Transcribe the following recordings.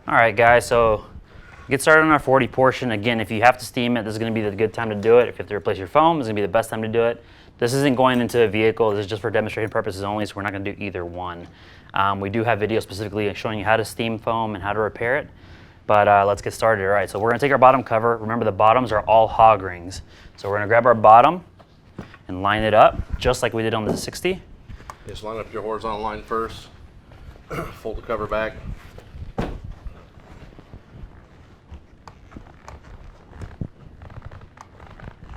All right, guys, so get started on our 40 portion. Again, if you have to steam it, this is going to be the good time to do it. If you have to replace your foam, this is going to be the best time to do it. This isn't going into a vehicle. This is just for demonstration purposes only, so we're not going to do either one. We do have videos specifically showing you how to steam foam and how to repair it, but let's get started. All right, so we're going to take our bottom cover. Remember, the bottoms are all hog rings. So we're going to grab our bottom and line it up just like we did on the 60. Just line up your horizontal line first. Fold the cover back.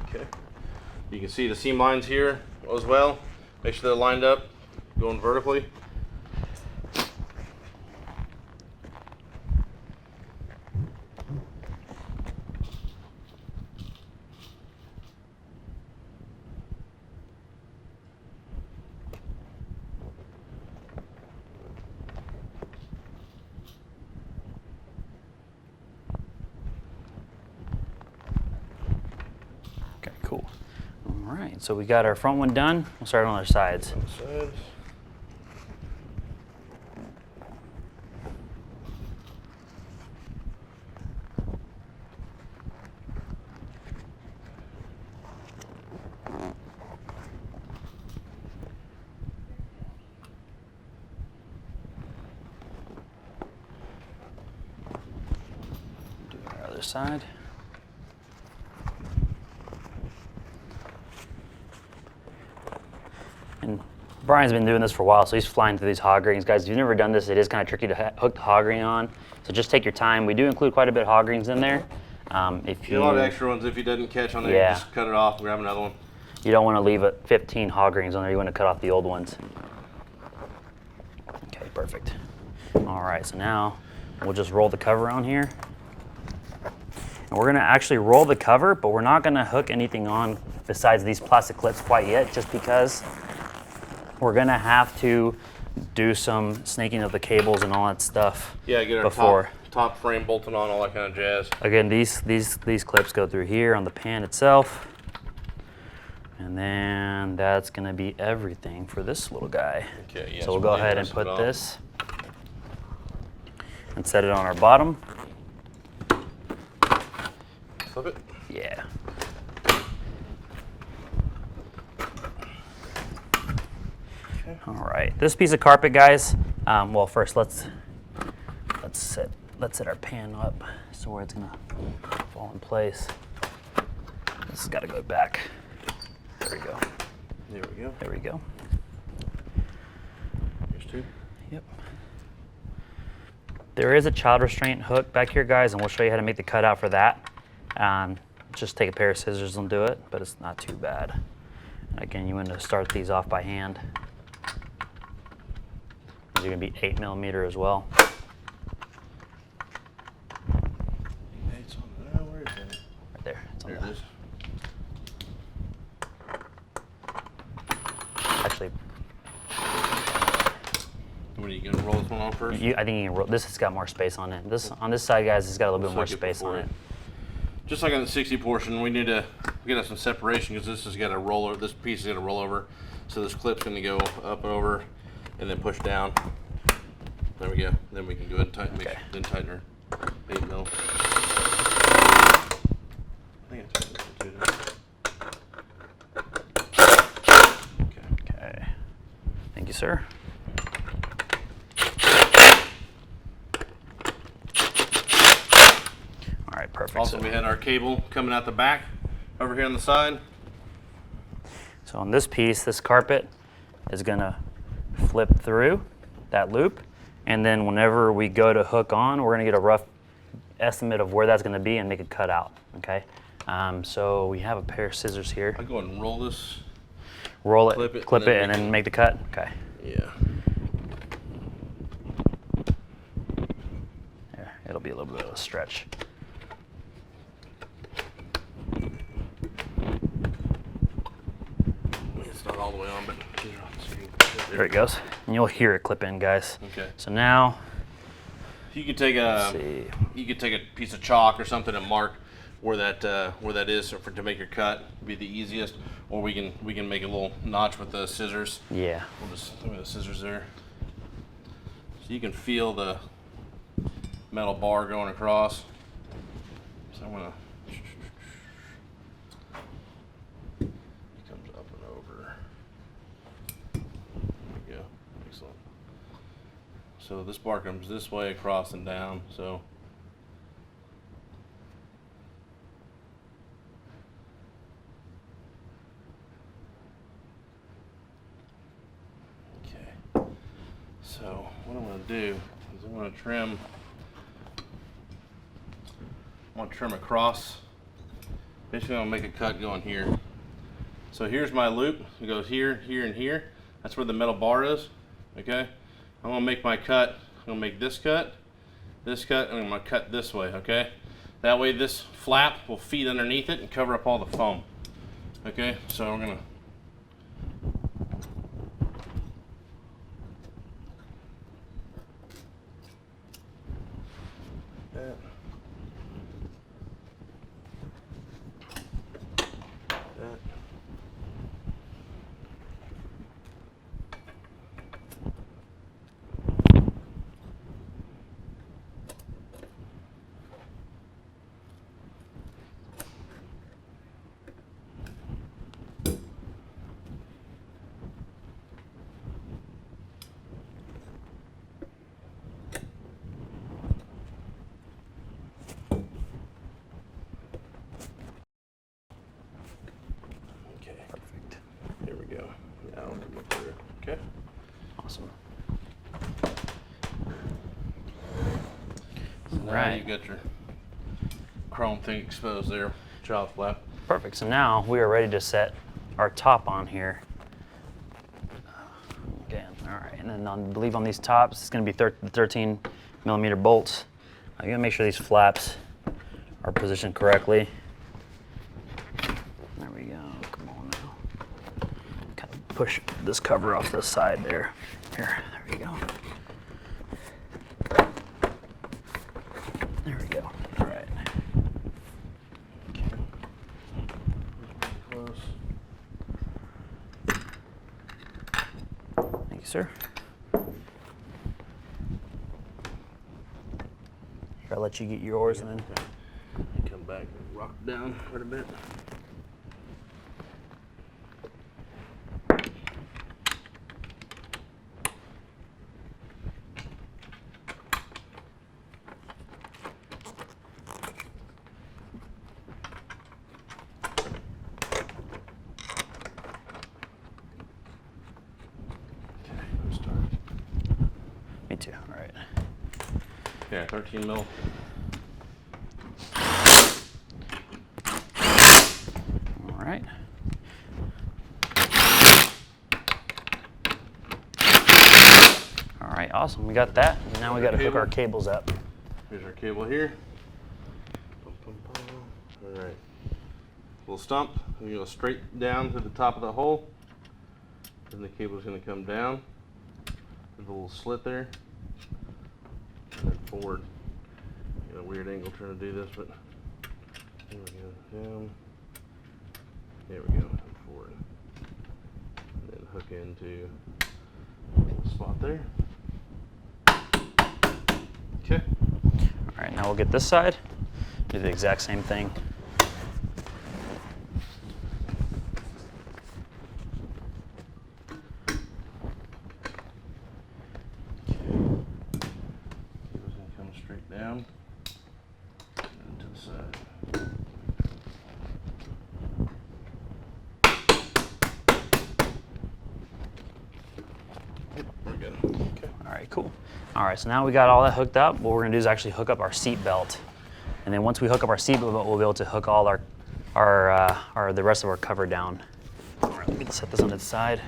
Okay. You can see the seam lines here as well. Make sure they're lined up, going vertically. Okay, cool. All right, so we got our front one done. We'll start on our sides. Do our other side. And Brian's been doing this for a while, so he's flying through these hog rings. Guys, if you've never done this, it is kind of tricky to hook the hog ring on. So just take your time. We do include quite a bit of hog rings in there. If you a lot of extra ones. If you didn't catch on there, Yeah. just cut it off and grab another one. You don't want to leave 15 hog rings on there. You want to cut off the old ones. Okay, perfect. All right, so now we'll just roll the cover on here. And we're going to actually roll the cover, but we're not going to hook anything on besides these plastic clips quite yet, just because we're going to have to do some snaking of the cables and all that stuff. Yeah, get our before. top frame bolted on, all that kind of jazz. Again, these clips go through here on the pan itself. And then that's going to be everything for this little guy. Okay, yeah. So we'll go ahead and put this and set it on our bottom. Flip it. Yeah. Okay. All right. This piece of carpet, guys. Well, first let's set our pan up so where it's gonna fall in place. This has got to go back. There we go. There we go. There we go. Here's two. Yep. There is a child restraint hook back here, guys, and we'll show you how to make the cutout for that. Just take a pair of scissors and do it, but it's not too bad. Again, you want to start these off by hand. These are going to be 8mm as well. It's on where is it? Right there. It's on There it is. Actually, What are you gonna roll this one on first? I think you can roll. This has got more space on it. On this side, guys, it's got a little bit more space on it. Just like on the 60 portion, we need to get us some separation because this has got a roller. This piece is gonna roll over, so this clip's gonna go up and over, and then push down. There we go. Then we can go ahead and tighten. Okay. Then tighten her 8mm. I think I tightened it too. Okay. Thank you, sir. All right, perfect. Also, we had our cable coming out the back over here on the side. So on this piece, this carpet is gonna flip through that loop, and then whenever we go to hook on, we're gonna get a rough estimate of where that's gonna be and make it cut out, okay? So we have a pair of scissors here. I'll go ahead and roll this. Roll it, clip it, and then make the cut, okay. Yeah. There, it'll be a little bit of a stretch. It's not all the way on, but There it goes. And you'll hear it clip in, guys. Okay. So now, You could take a piece of chalk or something and mark where that is to make your cut. Would be the easiest. Or we can make a little notch with the scissors. Yeah. We'll just put the scissors there, so you can feel the metal bar going across. So I'm gonna, it comes up and over. There we go, excellent. So this bar comes this way across and down, so. Okay, so what I'm gonna do is I'm gonna trim across. Basically, I'm gonna make a cut going here. So here's my loop. It goes here, here, and here. That's where the metal bar is. Okay. I'm gonna make my cut. I'm gonna make this cut, and I'm gonna cut this way. Okay. That way, this flap will feed underneath it and cover up all the foam. Okay. So we're gonna. That. Okay. Awesome. So now Right. you got your chrome thing exposed there, child flap. Perfect. So now we are ready to set our top on here. Again, all right. And then I believe on these tops, it's going to be 13 millimeter bolts. You got to make sure these flaps are positioned correctly. There we go. Come on now. Kind of push this cover off the side there. Here, there we go. There we go. All right. Close. Thank you, sir. Here, I'll let you get yours and then. Come back and rock down quite a bit. Me too. All right. Yeah, 13 mil. All right. All right. Awesome. We got that. And now we got to hook our cables up. Here's our cable here. All right. Little stump. We go straight down to the top of the hole. Then the cable's going to come down. There's a little slit there. And then forward. Got a weird angle trying to do this, but there we go. Down. There we go. And forward. And then hook into a little spot there. Okay. All right. Now we'll get this side. Do the exact same thing. Cable's going to come straight down and to the side. We're good. Okay. All right, cool. All right, so now we got all that hooked up. What we're gonna do is actually hook up our seat belt. And then once we hook up our seat belt, we'll be able to hook all the rest of our cover down. All right, let me set this on its side.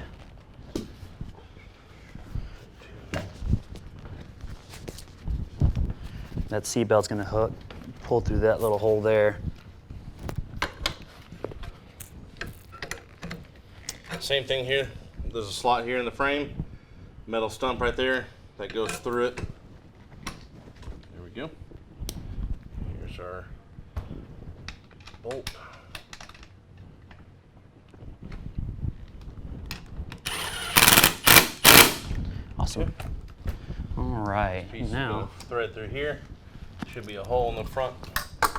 That seat belt's gonna pull through that little hole there. Same thing here. There's a slot here in the frame. Metal stump right there that goes through it. There we go. Here's our bolt. Awesome. All right, Piece now. of thread through here. should be a hole in the front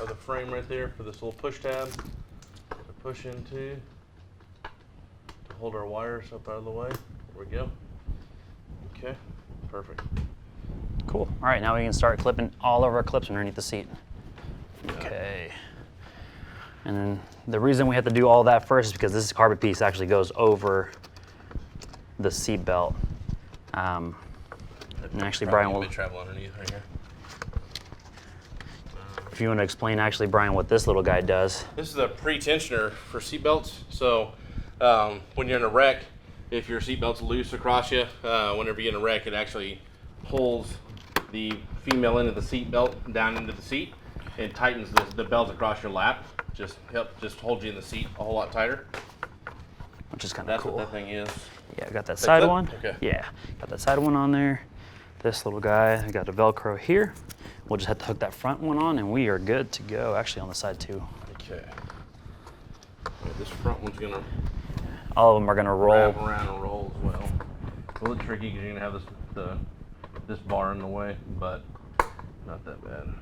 of the frame right there for this little push tab to push into to hold our wires up out of the way. There we go. Okay, perfect. Cool. All right, now we can start clipping all of our clips underneath the seat. Okay. And then the reason we have to do all that first is because this carpet piece actually goes over the seat belt. And actually, Brian will. Travel underneath right here. If you want to explain, actually, Brian, what this little guy does. This is a pre-tensioner for seat belts. So when you're in a wreck, if your seat belt's loose across you, whenever you're in a wreck, it actually pulls the female end of the seat belt down into the seat and tightens the belt across your lap. Just hold you in the seat a whole lot tighter. Which is kind of cool. That's what that thing is. Yeah, got that side one. Okay. Yeah, got that side one on there. This little guy, I got a Velcro here. We'll just have to hook that front one on and we are good to go. Actually on the side too. Okay. Right, this front one's gonna. All of them are gonna roll. Wrap around and roll as well. It's a little tricky because you're gonna have this bar in the way, but not that bad.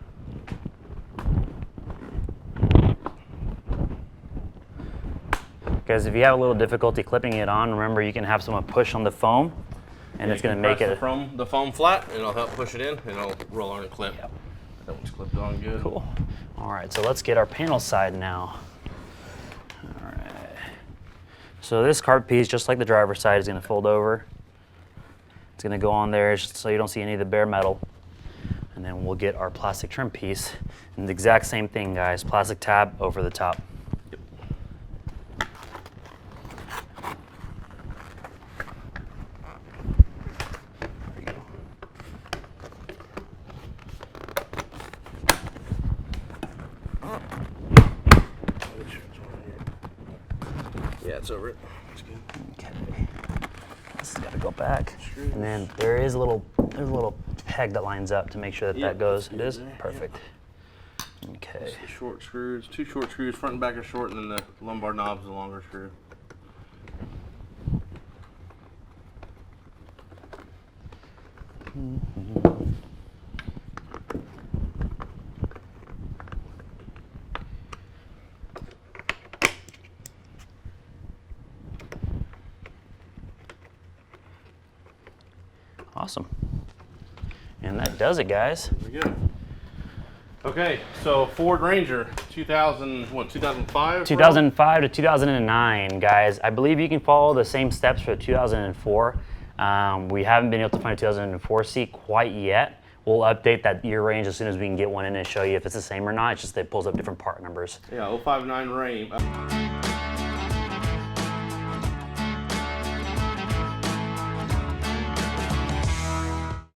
Guys, if you have a little difficulty clipping it on, remember you can have someone push on the foam and it's going to make it the foam flat, and it'll help push it in, and it'll roll on and clip. Yep. That one's clipped on good. Cool. All right, so let's get our panel side now. All right. So this carpet piece, just like the driver's side, is going to fold over. It's going to go on there just so you don't see any of the bare metal. And then we'll get our plastic trim piece. And the exact same thing, guys. Plastic tab over the top. Yeah, it's over it. That's good. Okay. This has got to go back. And then there's a little peg that lines up to make sure that that goes. It is? Perfect. Okay. The short screws, 2 short screws, front and back are short, and then the lumbar knob's the longer screw. Awesome. And that does it, guys. There we go. Okay, so Ford Ranger, 2005? 2005 to 2009, guys. I believe you can follow the same steps for 2004. We haven't been able to find a 2004 seat quite yet. We'll update that year range as soon as we can get one in and show you if it's the same or not. It's just that it pulls up different part numbers. Yeah, 059 Ram.